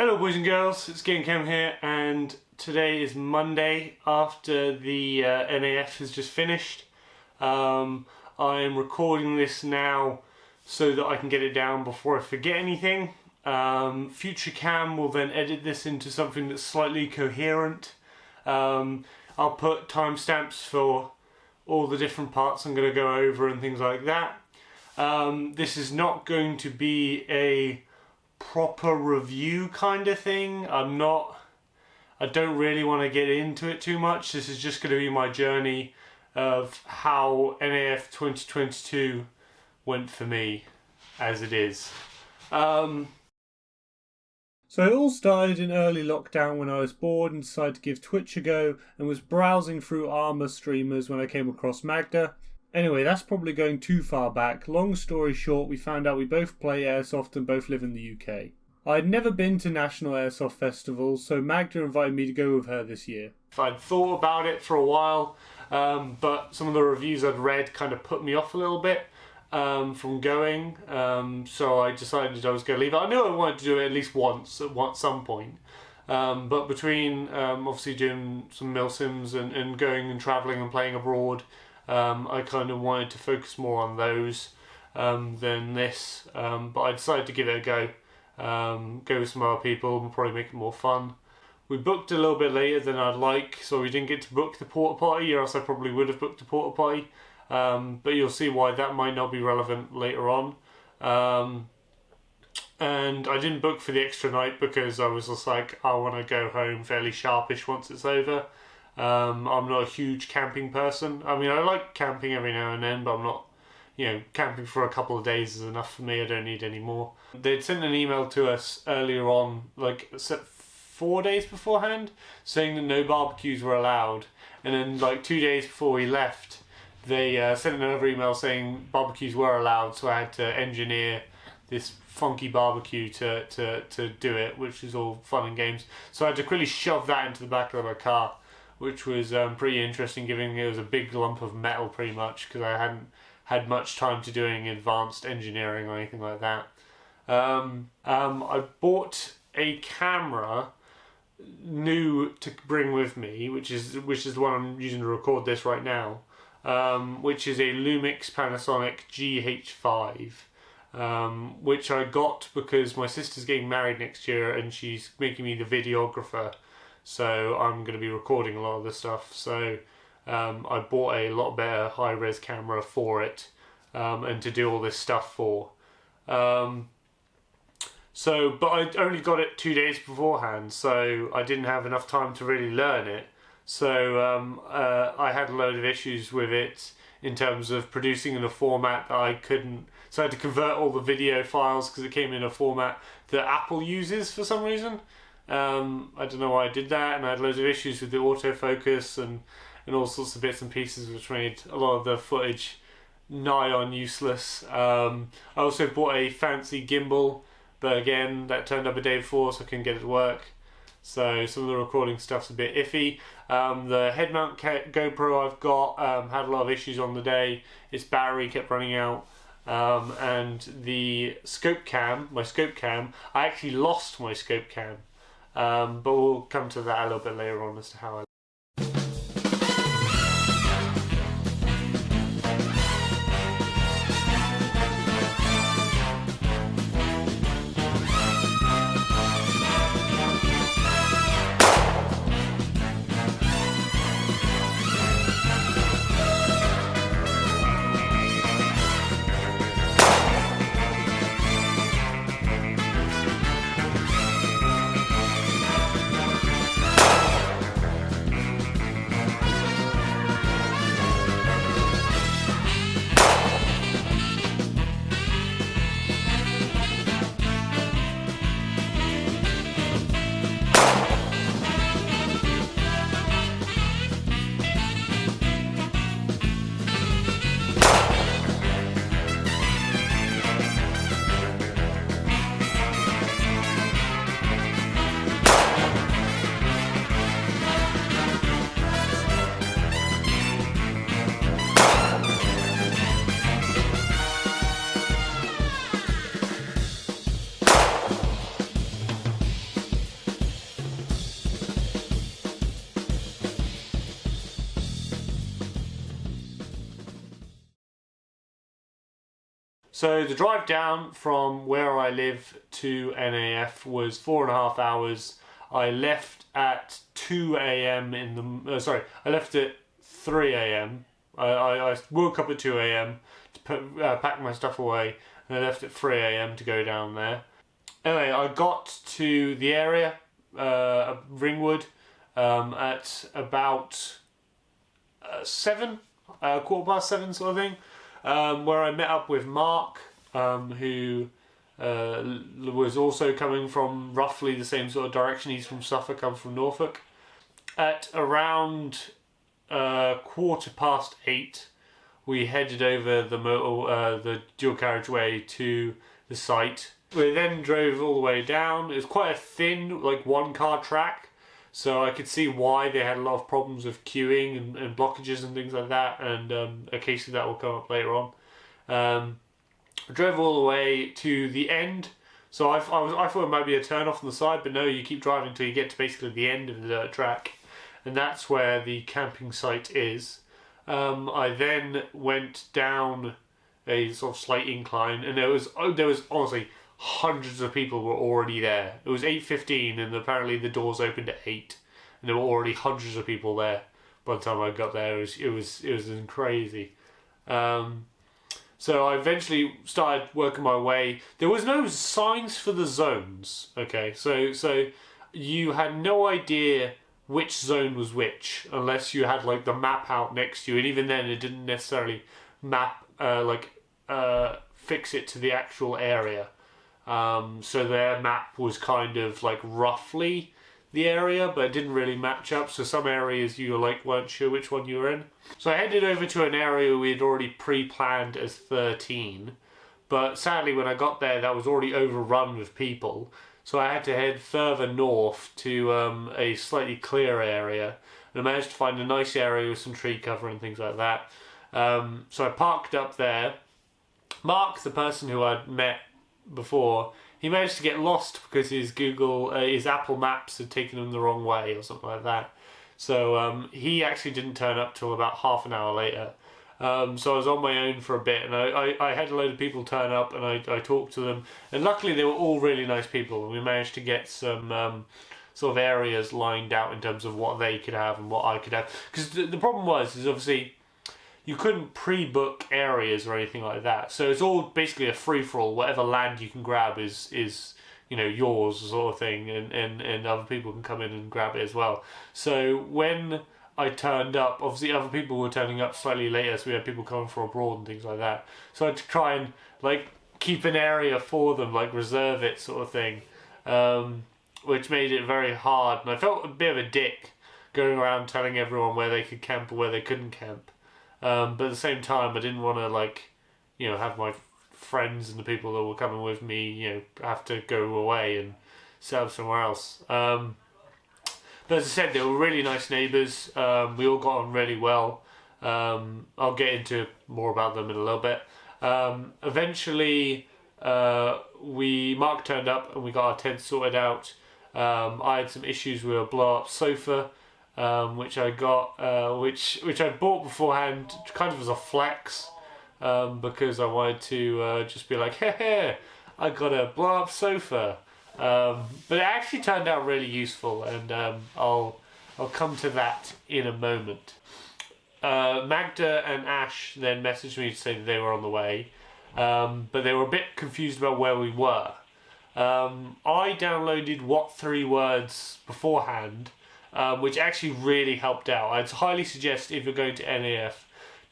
Hello boys and girls, it's Game Cam here, and today is Monday after the NAF has just finished. I am recording this now so that I can get it down before I forget anything. Future Cam will then edit this into something that's slightly coherent. I'll put timestamps for all the different parts I'm going to go over and things like that. This is not going to be a proper review kind of thing. I don't really want to get into it too much. This is just going to be my journey of how NAF 2022 went for me as it is. So it all started in early lockdown when I was bored and decided to give Twitch a go, and was browsing through Armour streamers when I came across Magda. Anyway, that's probably going too far back. Long story short, we found out we both play Airsoft and both live in the UK. I'd never been to National Airsoft Festival, so Magda invited me to go with her this year. I'd thought about it for a while, but some of the reviews I'd read kind of put me off a little bit from going, so I decided I was going to leave it. I knew I wanted to do it at least once at some point, but between obviously doing some milsims and going and travelling and playing abroad, I kind of wanted to focus more on those than this, but I decided to give it a go. Go with some other people and probably make it more fun. We booked a little bit later than I'd like, so we didn't get to book the porta potty, or else I probably would have booked the porta potty, but you'll see why that might not be relevant later on. And I didn't book for the extra night because I was just like, I want to go home fairly sharpish once it's over. I'm not a huge camping person. I mean, I like camping every now and then, but I'm not, camping for a couple of days is enough for me. I don't need any more. They'd sent an email to us earlier on, like 4 days beforehand, saying that no barbecues were allowed. And then like 2 days before we left, they sent another email saying barbecues were allowed, so I had to engineer this funky barbecue to do it, which is all fun and games. So I had to quickly shove that into the back of my car, which was pretty interesting, given it was a big lump of metal pretty much, because I hadn't had much time to doing advanced engineering or anything like that. I bought a camera new to bring with me, which is the one I'm using to record this right now, which is a Lumix Panasonic GH5, which I got because my sister's getting married next year and she's making me the videographer. So I'm going to be recording a lot of this stuff. So I bought a lot better high-res camera for it, and to do all this stuff for. But I only got it 2 days beforehand, so I didn't have enough time to really learn it. So I had a load of issues with it in terms of producing in a format that I couldn't. So I had to convert all the video files because it came in a format that Apple uses for some reason. I don't know why I did that, and I had loads of issues with the autofocus and all sorts of bits and pieces, which made a lot of the footage nigh on useless. I also bought a fancy gimbal, but again, that turned up a day before, so I couldn't get it to work. So some of the recording stuff's a bit iffy. The head mount GoPro I've got had a lot of issues on the day. Its battery kept running out. And the scope cam, I actually lost my scope cam. But we'll come to that a little bit later on as to how I. So the drive down from where I live to NAF was 4.5 hours. I left at 2 a.m. I left at 3 a.m. I woke up at 2 a.m. to pack my stuff away, and I left at 3 a.m. to go down there. Anyway, I got to the area, Ringwood, at about 7, 7:15 sort of thing, where I met up with Mark, who was also coming from roughly the same sort of direction. He's from Suffolk, I'm from Norfolk. At around 8:15, we headed over the dual carriageway to the site. We then drove all the way down. It was quite a thin, like, one-car track, so I could see why they had a lot of problems with queuing and blockages and things like that, and occasionally that will come up later on. I drove all the way to the end, so I thought it might be a turn off on the side, but no, you keep driving until you get to basically the end of the dirt track, and that's where the camping site is. I then went down a sort of slight incline, and there was honestly hundreds of people were already there. It was 8:15, and apparently the doors opened at 8, and there were already hundreds of people there by the time I got there. It was crazy. So I eventually started working my way. There was no signs for the zones. Okay, so you had no idea which zone was which unless you had like the map out next to you, and even then it didn't necessarily map fix it to the actual area. So their map was kind of like roughly the area, but it didn't really match up. So some areas you weren't sure which one you were in. So I headed over to an area we had already pre-planned as 13, but sadly when I got there that was already overrun with people. So I had to head further north to a slightly clearer area, and I managed to find a nice area with some tree cover and things like that. So I parked up there. Mark, the person who I'd met before, he managed to get lost because his Apple Maps had taken him the wrong way or something like that. So he actually didn't turn up till about half an hour later. So I was on my own for a bit, and I had a load of people turn up, and I talked to them, and luckily they were all really nice people, and we managed to get some sort of areas lined out in terms of what they could have and what I could have. Because the problem is obviously you couldn't pre-book areas or anything like that, so it's all basically a free-for-all. Whatever land you can grab is yours sort of thing, and other people can come in and grab it as well. So when I turned up, obviously other people were turning up slightly later, so we had people coming from abroad and things like that, so I had to try and keep an area for them, reserve it sort of thing, which made it very hard, and I felt a bit of a dick going around telling everyone where they could camp or where they couldn't camp. But at the same time, I didn't want to have my friends and the people that were coming with me, have to go away and set up somewhere else. But as I said, they were really nice neighbours. We all got on really well. I'll get into more about them in a little bit. Eventually, Mark turned up and we got our tent sorted out. I had some issues with a blow-up sofa, which I got, which I bought beforehand, kind of as a flex, because I wanted to just be like, hey, I got a blow-up sofa. But it actually turned out really useful, and I'll come to that in a moment. Magda and Ash then messaged me to say that they were on the way, but they were a bit confused about where we were. I downloaded What 3 Words beforehand, which actually really helped out. I'd highly suggest, if you're going to NAF,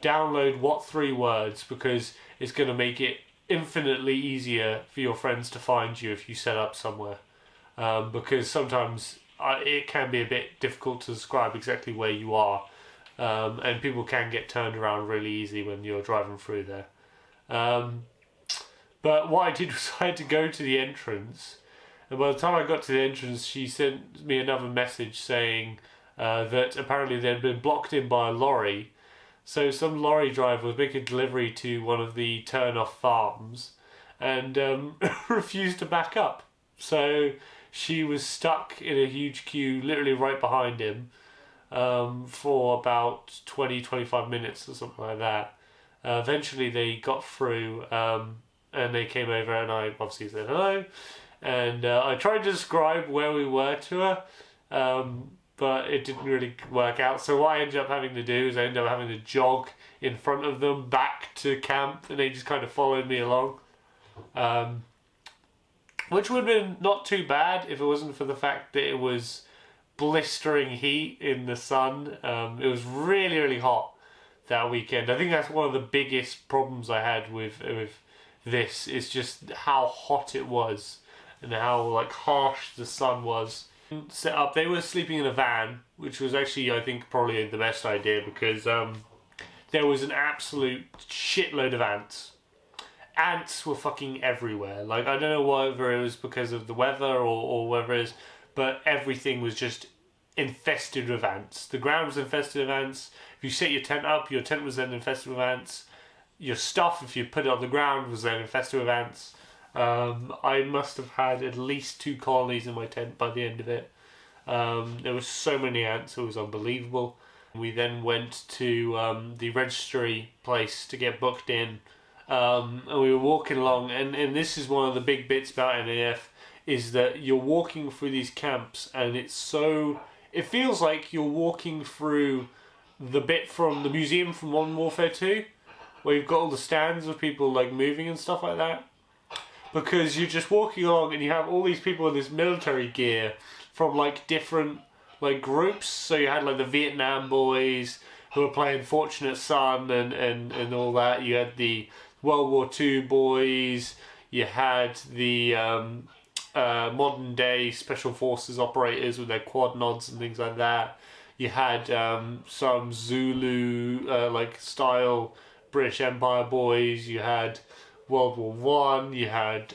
download What 3 Words, because it's going to make it infinitely easier for your friends to find you if you set up somewhere, because sometimes it can be a bit difficult to describe exactly where you are, and people can get turned around really easy when you're driving through there. But what I did was I had to go to the entrance, and by the time I got to the entrance she sent me another message saying that apparently they'd been blocked in by a lorry. So some lorry driver was making a delivery to one of the turn-off farms and refused to back up. So she was stuck in a huge queue literally right behind him for about 20-25 minutes or something like that. Eventually they got through, and they came over, and I obviously said hello, and I tried to describe where we were to her, but it didn't really work out. So what I ended up having to do is I ended up having to jog in front of them back to camp, and they just kind of followed me along, which would have been not too bad if it wasn't for the fact that it was blistering heat in the sun. It was really, really hot that weekend. I think that's one of the biggest problems I had with this, is just how hot it was and how like harsh the sun was. Set up, they were sleeping in a van, which was actually, I think, probably the best idea, because there was an absolute shitload of ants. Ants were fucking everywhere. Like, I don't know whether it was because of the weather or whether it is, but everything was just infested with ants. The ground was infested with ants. If you set your tent up, your tent was then infested with ants. Your stuff, if you put it on the ground, was then infested with ants. I must have had at least 2 colonies in my tent by the end of it. There were so many ants, it was unbelievable. We then went to the registry place to get booked in, and we were walking along, and this is one of the big bits about NAF, is that you're walking through these camps, and it feels like you're walking through the bit from the museum from Modern Warfare 2, where you've got all the stands of people like moving and stuff like that. Because you're just walking along and you have all these people in this military gear from like different like groups. So you had like the Vietnam boys who were playing Fortunate Son and all that. You had the World War II boys. You had the modern day Special Forces operators with their quad nods and things like that. You had some Zulu like style British Empire boys. You had World War One. You had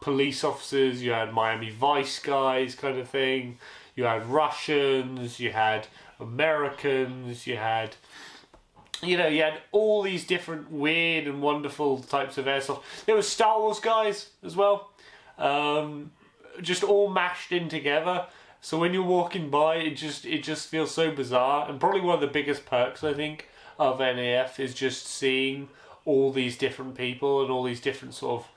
police officers. You had Miami Vice guys, kind of thing. You had Russians. You had Americans. You had all these different weird and wonderful types of airsoft. There was Star Wars guys as well, just all mashed in together. So when you're walking by, it just feels so bizarre. And probably one of the biggest perks, I think, of NAF is just seeing all these different people and all these different sort of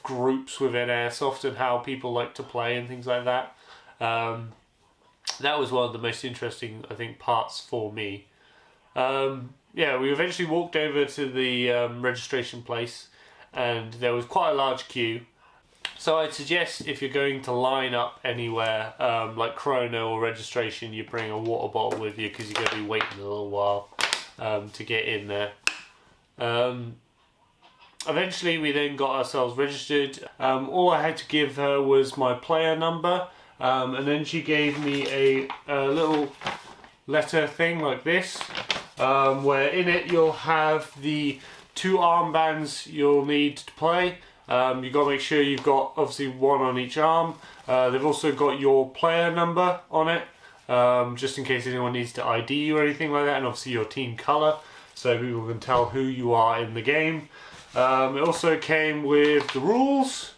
groups within airsoft and how people like to play and things like that. That was one of the most interesting, I think, parts for me. We eventually walked over to the registration place, and there was quite a large queue. So I'd suggest if you're going to line up anywhere, like chrono or registration, you bring a water bottle with you, because you're going to be waiting a little while to get in there. Eventually we then got ourselves registered. All I had to give her was my player number, and then she gave me a little letter thing like this, where in it you'll have the 2 armbands you'll need to play. You've got to make sure you've got obviously 1 on each arm. They've also got your player number on it, just in case anyone needs to ID you or anything like that, and obviously your team colour, so people can tell who you are in the game. It also came with the rules.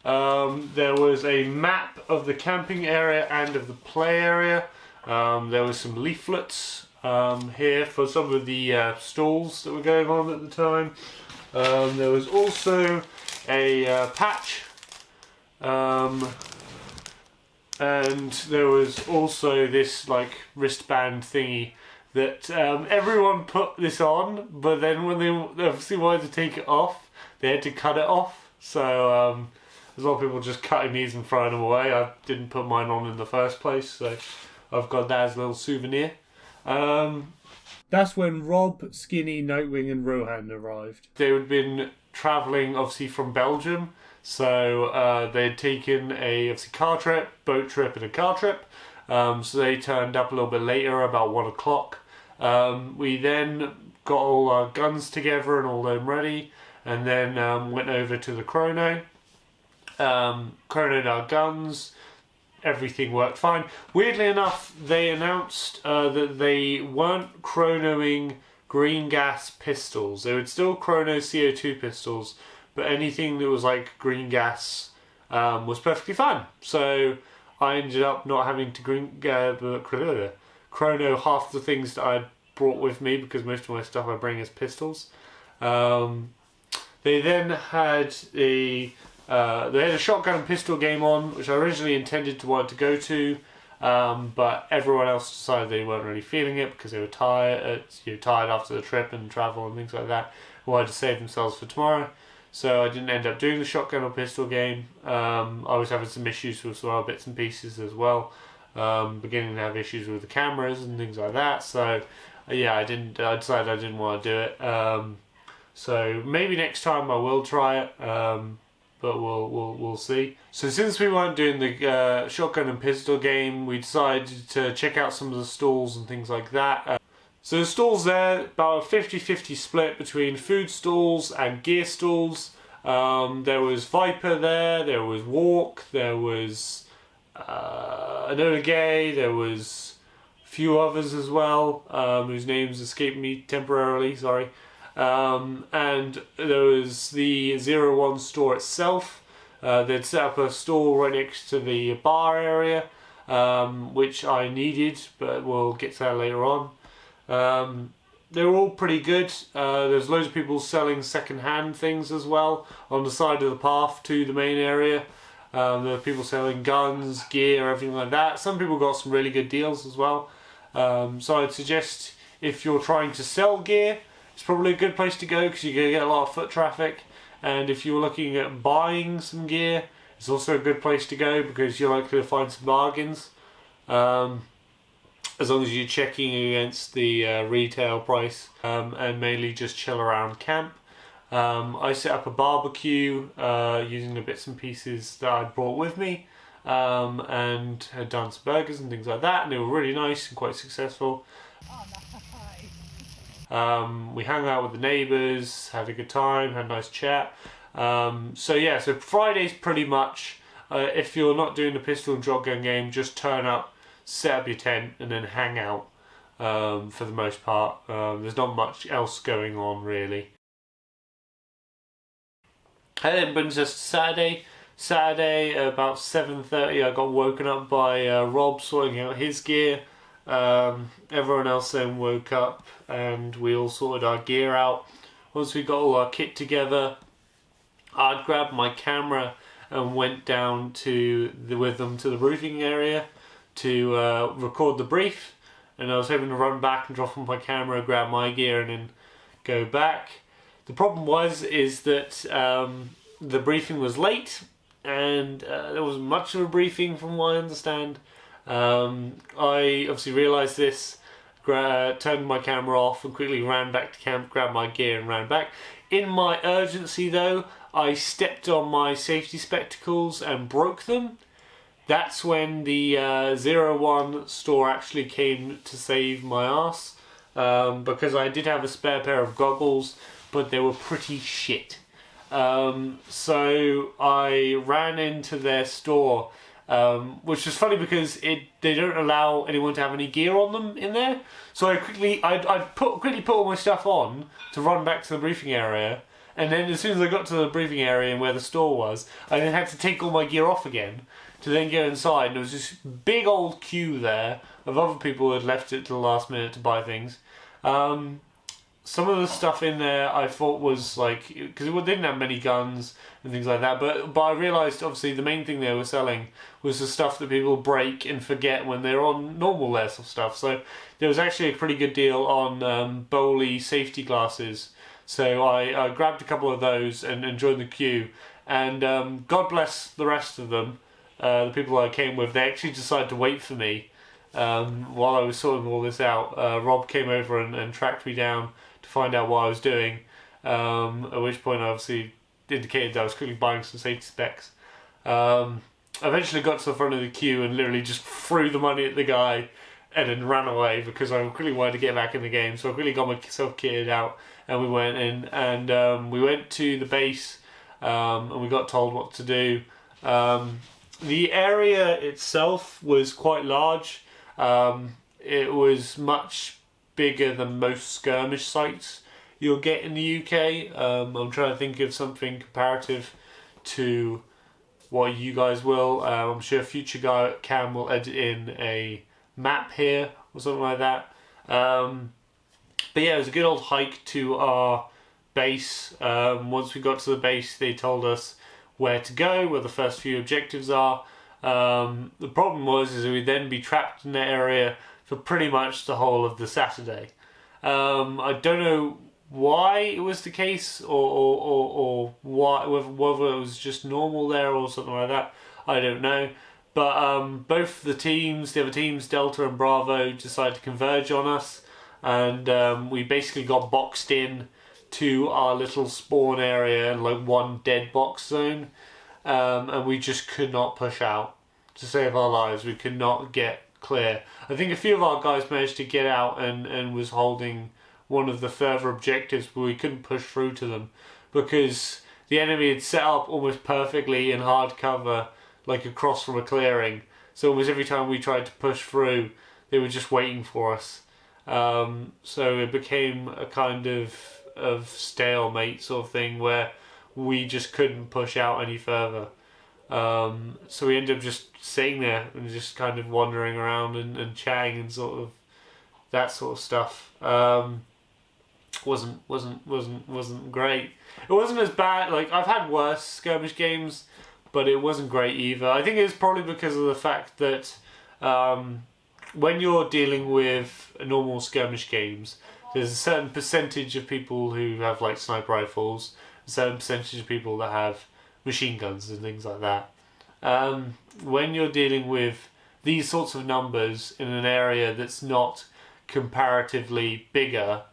There was a map of the camping area and of the play area. There was some leaflets here for some of the stalls that were going on at the time. There was also a patch, and there was also this like wristband thingy that everyone put this on, but then when they obviously wanted to take it off, they had to cut it off. So there's a lot of people just cutting these and throwing them away. I didn't put mine on in the first place, so I've got that as a little souvenir. That's when Rob, Skinny, Nightwing and Rohan arrived. They had been travelling obviously from Belgium, so they had taken a obviously car trip, boat trip and a car trip. So they turned up a little bit later, about 1 o'clock. We then got all our guns together and all them ready, and then went over to the chrono. Chronoed our guns. Everything worked fine. Weirdly enough, they announced that they weren't chronoing green gas pistols. They would still chrono CO2 pistols, but anything that was like green gas was perfectly fine. So I ended up not having to chrono half the things that I'd brought with me, because most of my stuff I bring as pistols. They then had a shotgun and pistol game on, which I originally intended to want to go to, but everyone else decided they weren't really feeling it because they were tired, tired after the trip and travel and things like that. Wanted to save themselves for tomorrow, so I didn't end up doing the shotgun or pistol game. I was having some issues with some other bits and pieces as well, beginning to have issues with the cameras and things like that. So yeah, I decided I didn't want to do it. So maybe next time I will try it, but we'll see. So since we weren't doing the shotgun and pistol game, we decided to check out some of the stalls and things like that. So the stalls there, about a 50-50 split between food stalls and gear stalls. There was Viper there was Walk, there was Enola Gay, there was a few others as well, whose names escape me temporarily, sorry. And there was the 01 store itself. They'd set up a stall right next to the bar area, which I needed, but we'll get to that later on. They were all pretty good. There's loads of people selling second-hand things as well on the side of the path to the main area. There are people selling guns, gear, everything like that. Some people got some really good deals as well. So I'd suggest if you're trying to sell gear, it's probably a good place to go because you're going to get a lot of foot traffic. And if you're looking at buying some gear, it's also a good place to go because you're likely to find some bargains. As long as you're checking against the retail price, and mainly just chill around camp. I set up a barbecue using the bits and pieces that I brought with me, and had done some burgers and things like that, and they were really nice and quite successful. We hung out with the neighbours, had a good time, had a nice chat. So yeah, so Friday's pretty much, if you're not doing the pistol and shotgun game, just turn up, set up your tent, and then hang out for the most part. There's not much else going on really. And then brings us to Saturday. Saturday, about 7:30, I got woken up by Rob sorting out his gear. Everyone else then woke up and we all sorted our gear out. Once we got all our kit together, I'd grabbed my camera and went down with them to the briefing area to record the brief, and I was hoping to run back and drop on my camera, grab my gear and then go back. The problem is that the briefing was late and there wasn't much of a briefing from what I understand. I obviously realised this, turned my camera off and quickly ran back to camp, grabbed my gear and ran back. In my urgency though, I stepped on my safety spectacles and broke them. That's when the 01 store actually came to save my ass, because I did have a spare pair of goggles, but they were pretty shit. So I ran into their store, which was funny because they don't allow anyone to have any gear on them in there. So I quickly put all my stuff on to run back to the briefing area, and then as soon as I got to the briefing area and where the store was, I then had to take all my gear off again to then go inside. And there was this big old queue there of other people who had left it to the last minute to buy things. Some of the stuff in there I thought was like, because it didn't have many guns and things like that, but I realised obviously the main thing they were selling was the stuff that people break and forget when they're on normal airsoft stuff. So there was actually a pretty good deal on Bowley safety glasses. So I grabbed a couple of those and joined the queue. And God bless the rest of them, the people I came with, they actually decided to wait for me while I was sorting all this out. Rob came over and tracked me down to find out what I was doing, at which point I obviously indicated that I was quickly buying some safety specs. I eventually got to the front of the queue and literally just threw the money at the guy and then ran away because I quickly wanted to get back in the game. So I quickly got myself kitted out and we went in, and we went to the base, and we got told what to do. The area itself was quite large. It was much bigger than most skirmish sites you'll get in the UK. I'm trying to think of something comparative to what you guys will. I'm sure future Cam will edit in a map here or something like that. But yeah, it was a good old hike to our base. Once we got to the base, they told us where to go, where the first few objectives are. The problem is we'd then be trapped in that area for pretty much the whole of the Saturday. I don't know why it was the case, or why, whether it was just normal there or something like that. I don't know. But both the other teams, Delta and Bravo, decided to converge on us, and we basically got boxed in to our little spawn area and like one dead box zone, and we just could not push out to save our lives. We could not get clear. I think a few of our guys managed to get out and was holding one of the further objectives, but we couldn't push through to them because the enemy had set up almost perfectly in hard cover, like across from a clearing. So almost every time we tried to push through, they were just waiting for us. So it became a kind of stalemate sort of thing where we just couldn't push out any further. So we ended up just sitting there and just kind of wandering around and chatting and sort of that sort of stuff. Wasn't great. It wasn't as bad. Like, I've had worse skirmish games, but it wasn't great either. I think it's probably because of the fact that when you're dealing with normal skirmish games, there's a certain percentage of people who have like sniper rifles, a certain percentage of people that have machine guns and things like that. When you're dealing with these sorts of numbers in an area that's not comparatively bigger,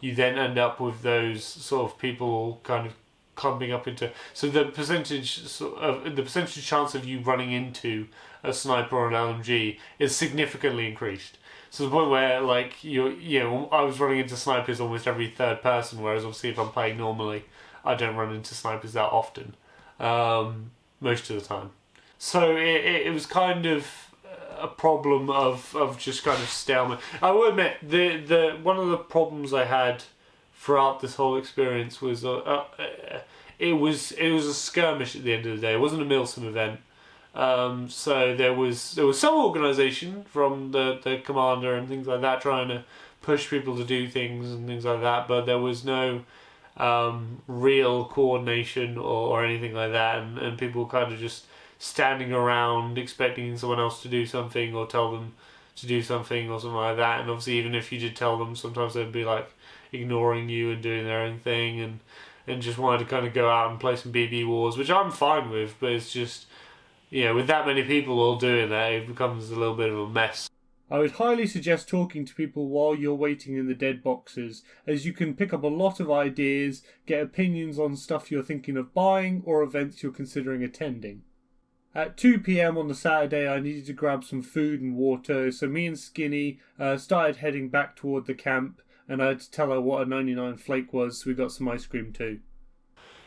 you then end up with those sort of people kind of clumping up into. So the percentage chance of you running into a sniper or an LMG is significantly increased. So the point where like I was running into snipers almost every third person, whereas obviously if I'm playing normally, I don't run into snipers that often, most of the time. So it was kind of a problem of just kind of stalemate. I will admit the one of the problems I had throughout this whole experience was it was a skirmish at the end of the day. It wasn't a Milsim event. So there was some organisation from the commander and things like that trying to push people to do things and things like that, but there was no real coordination or anything like that, and people kind of just standing around expecting someone else to do something or tell them to do something or something like that. And obviously even if you did tell them, sometimes they'd be like ignoring you and doing their own thing and just wanted to kind of go out and play some BB wars, which I'm fine with, but it's just, with that many people all doing that, it becomes a little bit of a mess. I would highly suggest talking to people while you're waiting in the dead boxes, as you can pick up a lot of ideas, get opinions on stuff you're thinking of buying or events you're considering attending. At 2 PM on the Saturday, I needed to grab some food and water, so me and Skinny started heading back toward the camp, and I had to tell her what a 99 flake was, so we got some ice cream too.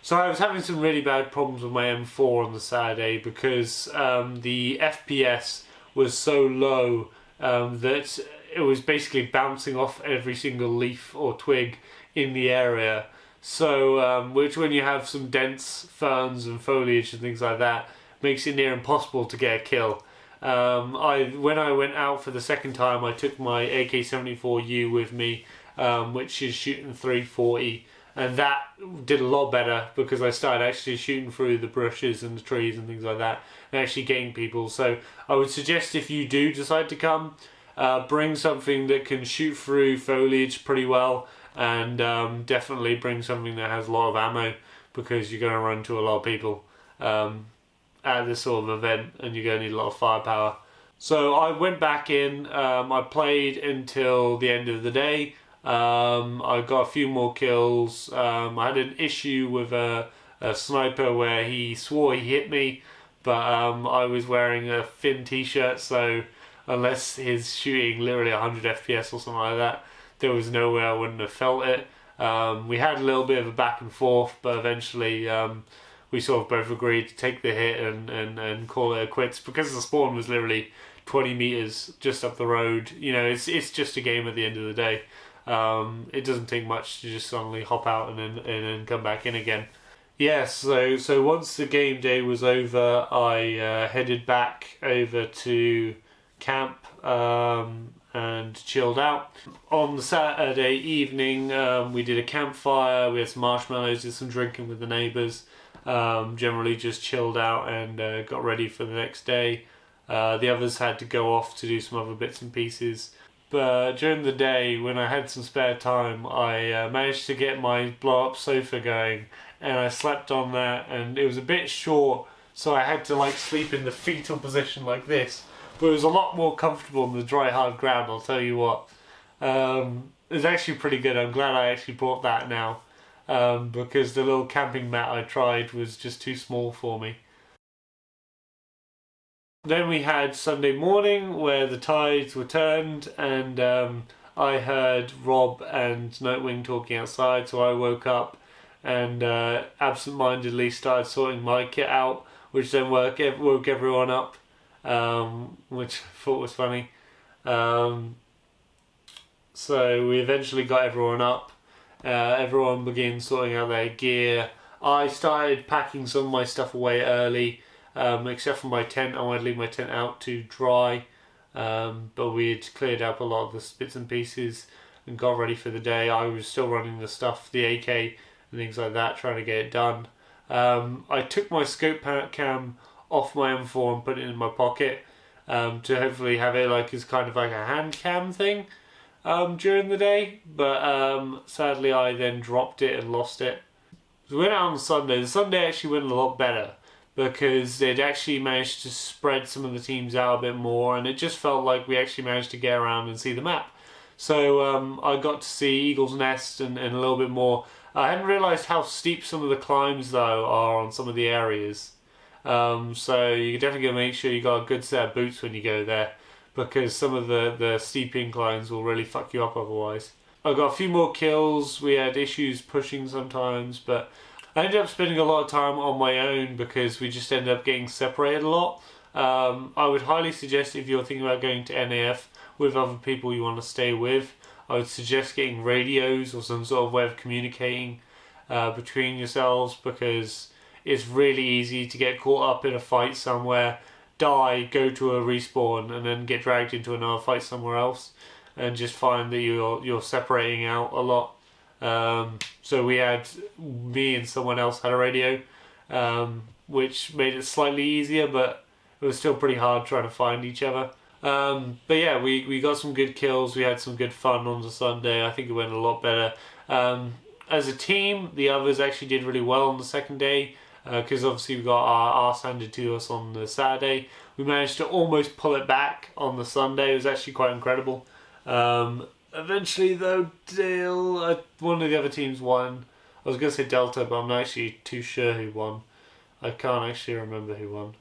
So I was having some really bad problems with my M4 on the Saturday because the FPS was so low that it was basically bouncing off every single leaf or twig in the area. So, which when you have some dense ferns and foliage and things like that, makes it near impossible to get a kill. When I went out for the second time, I took my AK-74U with me, which is shooting 340, and that did a lot better because I started actually shooting through the bushes and the trees and things like that and actually getting people. So I would suggest if you do decide to come, bring something that can shoot through foliage pretty well, and definitely bring something that has a lot of ammo, because you're going to run into a lot of people at this sort of event and you're going to need a lot of firepower. So I went back in, I played until the end of the day. I got a few more kills. I had an issue with a sniper where he swore he hit me, but I was wearing a thin t-shirt, so unless he's shooting literally 100 FPS or something like that, there was no way I wouldn't have felt it. We had a little bit of a back and forth, but eventually we sort of both agreed to take the hit and call it a quits, because the spawn was literally 20 meters just up the road. It's just a game at the end of the day. It doesn't take much to just suddenly hop out and then come back in again. So once the game day was over, I headed back over to camp and chilled out. On the Saturday evening, we did a campfire, we had some marshmallows, did some drinking with the neighbours, generally just chilled out and got ready for the next day. The others had to go off to do some other bits and pieces. But during the day, when I had some spare time, I managed to get my blow-up sofa going, and I slept on that, and it was a bit short, so I had to like sleep in the fetal position like this. But it was a lot more comfortable than the dry hard ground, I'll tell you what. It was actually pretty good. I'm glad I actually bought that now, because the little camping mat I tried was just too small for me. Then we had Sunday morning where the tides were turned, and I heard Rob and Nightwing talking outside, so I woke up and absent-mindedly started sorting my kit out, which then woke everyone up, which I thought was funny. So we eventually got everyone up. Everyone began sorting out their gear. I started packing some of my stuff away early. Except for my tent, I wanted to leave my tent out to dry, but we had cleared up a lot of the bits and pieces and got ready for the day. I was still running the stuff, the AK and things like that, trying to get it done. I took my scope cam off my M4 and put it in my pocket to hopefully have it like as kind of like a hand cam thing during the day, but sadly I then dropped it and lost it. So we went out on Sunday. The Sunday actually went a lot better, because they'd actually managed to spread some of the teams out a bit more, and it just felt like we actually managed to get around and see the map. So I got to see Eagle's Nest and a little bit more. I hadn't realised how steep some of the climbs though are on some of the areas. So you definitely gotta make sure you got a good set of boots when you go there, because some of the steep inclines will really fuck you up otherwise. I got a few more kills. We had issues pushing sometimes, but I ended up spending a lot of time on my own because we just ended up getting separated a lot. I would highly suggest, if you're thinking about going to NAF with other people you want to stay with, I would suggest getting radios or some sort of way of communicating between yourselves, because it's really easy to get caught up in a fight somewhere, die, go to a respawn, and then get dragged into another fight somewhere else, and just find that you're separating out a lot. So we had, me and someone else had a radio, which made it slightly easier, but it was still pretty hard trying to find each other. But yeah, we got some good kills, we had some good fun on the Sunday. I think it went a lot better. As a team, the others actually did really well on the second day, because obviously we got our arse handed to us on the Saturday. We managed to almost pull it back on the Sunday. It was actually quite incredible. Eventually though, one of the other teams won. I was going to say Delta, but I'm not actually too sure who won. I can't actually remember who won.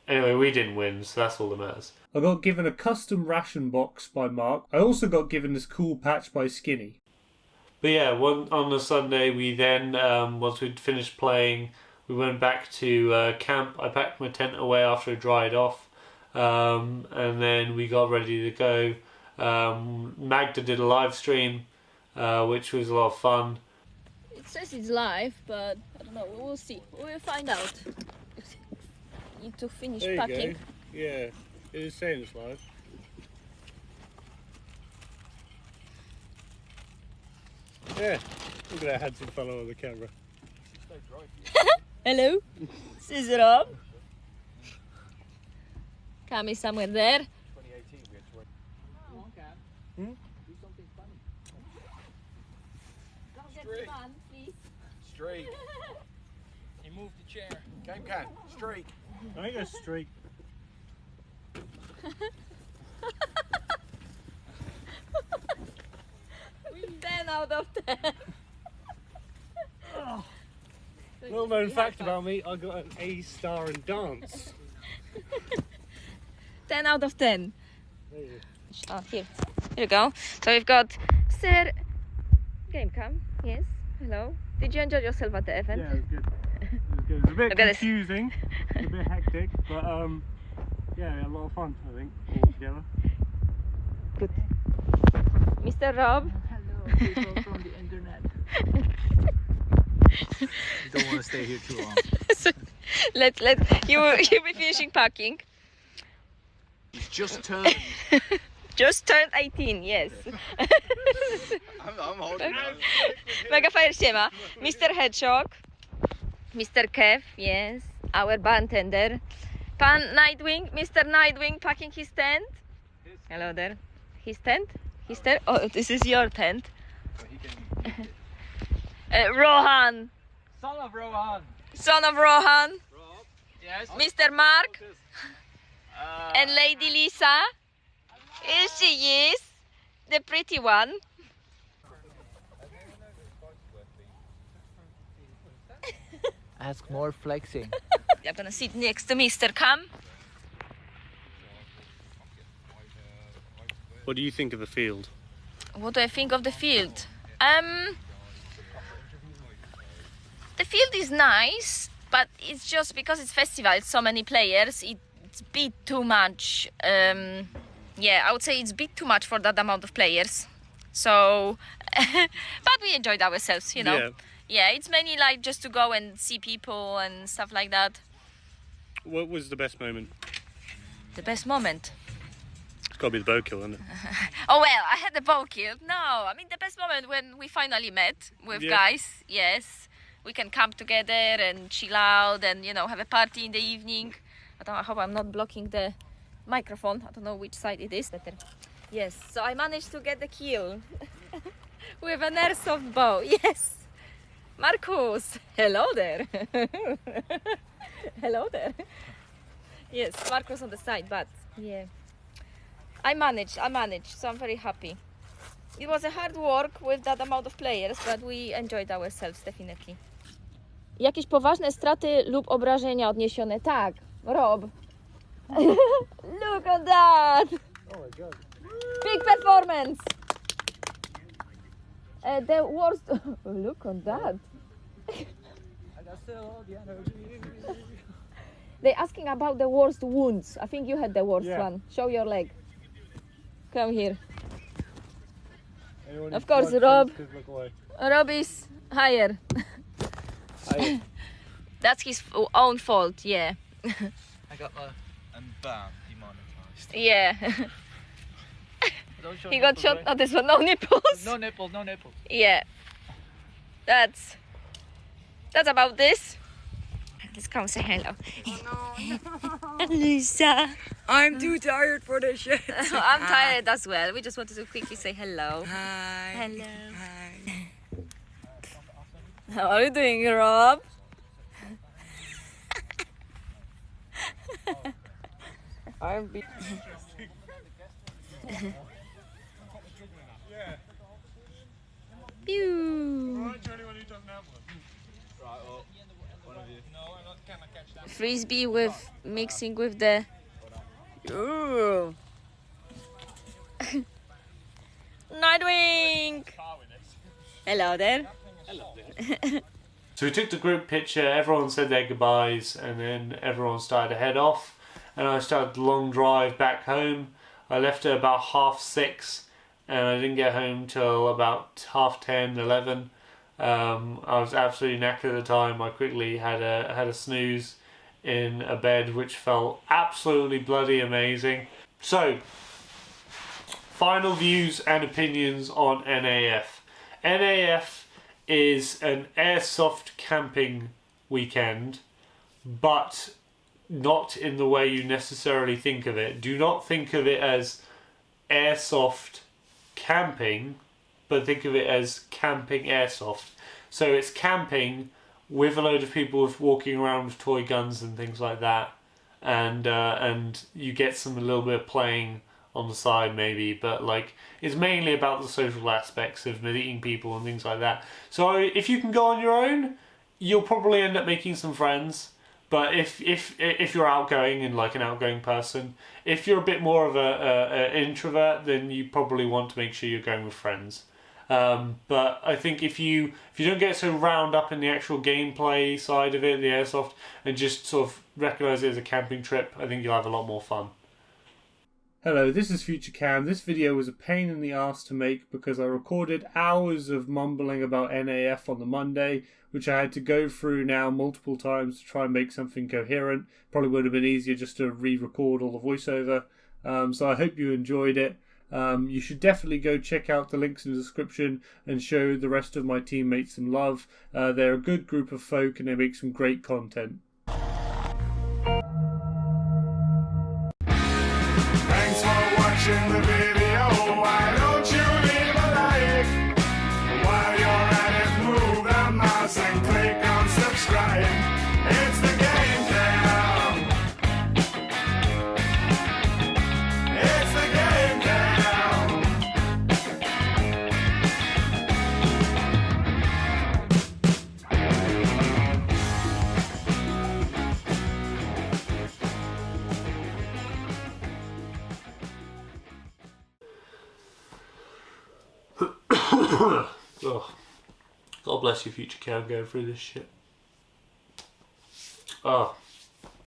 Anyway, we didn't win, so that's all that matters. I got given a custom ration box by Mark. I also got given this cool patch by Skinny. But yeah, on the Sunday we then, once we'd finished playing, we went back to camp. I packed my tent away after it dried off, and then we got ready to go. Magda did a live stream, which was a lot of fun. It says it's live, but I don't know, we'll see. We'll find out. Need to finish packing. Go. Yeah, it is saying it's live. Yeah, look at that handsome fellow on the camera. Hello, this is Rob. Cam is somewhere there. 2018 we had to work. Come on, Cam. Do something funny. Don't get Straight. fun, please. Straight. He moved the chair. Game can. Straight. I go straight. 10 out of 10. Oh. Little known fact about me, I got an A star in dance. 10 out of 10. There you go. Oh, here you go. So we've got Sir Game Cam. Yes, hello. Did you enjoy yourself at the event? Yeah, it was good. It was good. It was a bit Look at this. confusing, a bit hectic, but yeah, a lot of fun, I think, all together. Good. Mr. Rob. Hello, people from the internet. Don't want to stay here too long. So, let's you'll be finishing packing. just turned. Just turned 18, yes. I'm holding on. Mega Fire siema. Mr. Hedgehog. Mr. Kev, yes. Our bartender. Pan Nightwing, Mr. Nightwing packing his tent. Hello there. His tent? His tent? Oh, this is your tent. Rohan. Son of Rohan. Son of Rohan. Yes. Mr. Mark. And Lady Lisa. Here she is. The pretty one. Ask more flexing. I'm gonna sit next to Mr. Cam. What do you think of the field? What do I think of the field? The field is nice, but it's just because it's festival, it's so many players, it's a bit too much. Yeah, I would say it's a bit too much for that amount of players. So, but we enjoyed ourselves, you know. Yeah. Yeah, it's mainly like just to go and see people and stuff like that. What was the best moment? The best moment. It's got to be the bow kill, isn't it? Oh well, I had the bow kill. No, I mean the best moment when we finally met with guys. Yes, we can come together and chill out and have a party in the evening. I hope I'm not blocking the microphone. I don't know which side it is. Yes, so I managed to get the kill with an airsoft bow. Yes, Marcus. Hello there. Hello there. Yes, Marcus on the side, but yeah. I managed, so I'm very happy. It was a hard work with that amount of players, but we enjoyed ourselves definitely. Jakieś poważne straty lub obrażenia odniesione? Tak, Rob. Look at that! Oh my god. Big performance! The worst... Look at that! I got still all the energy. They're asking about the worst wounds. I think you had the worst one. Show your leg. Come here. Anyone Of course, Rob. Rob is higher. That's his own fault, yeah. I got the and bam, demonetized. Yeah. Don't show He got nipples, shot. right? Oh, this one, no nipples. No nipples, no nipples. Yeah. That's about this. Let's come say hello. Oh, no. Lisa. I'm too tired for this shit. I'm tired as well. We just wanted to quickly say hello. Hi. Hello. Hi. How are you doing, Rob? I'm Pew. Frisbee with mixing with the. Ooh. Nightwing. Hello there. So we took the group picture, everyone said their goodbyes, and then everyone started to head off. And I started the long drive back home. I left at about 6:30, and I didn't get home till about 10:30, 11. I was absolutely knackered at the time. I quickly had a snooze in a bed, which felt absolutely bloody amazing. So, final views and opinions on NAF. NAF is an airsoft camping weekend, but not in the way you necessarily think of it. Do not think of it as airsoft camping, but think of it as camping airsoft. So it's camping with a load of people walking around with toy guns and things like that, and you get a little bit of playing on the side maybe, but like it's mainly about the social aspects of meeting people and things like that. So if you can go on your own, you'll probably end up making some friends. But if you're outgoing and like an outgoing person, if you're a bit more of an introvert, then you probably want to make sure you're going with friends. But I think if you don't get so round up in the actual gameplay side of it, the airsoft, and just sort of recognise it as a camping trip, I think you'll have a lot more fun. Hello, this is Future Cam. This video was a pain in the ass to make because I recorded hours of mumbling about NAF on the Monday, which I had to go through now multiple times to try and make something coherent. Probably would have been easier just to re-record all the voiceover. So I hope you enjoyed it. You should definitely go check out the links in the description and show the rest of my teammates some love. They're a good group of folk and they make some great content. Thanks for watching the video. Why don't you leave a like? While you're at it, move the mouse and click on subscribe. It's the Game Cam. It's the Game Cam. Oh, God bless you, Future Cam, going through this shit. Oh.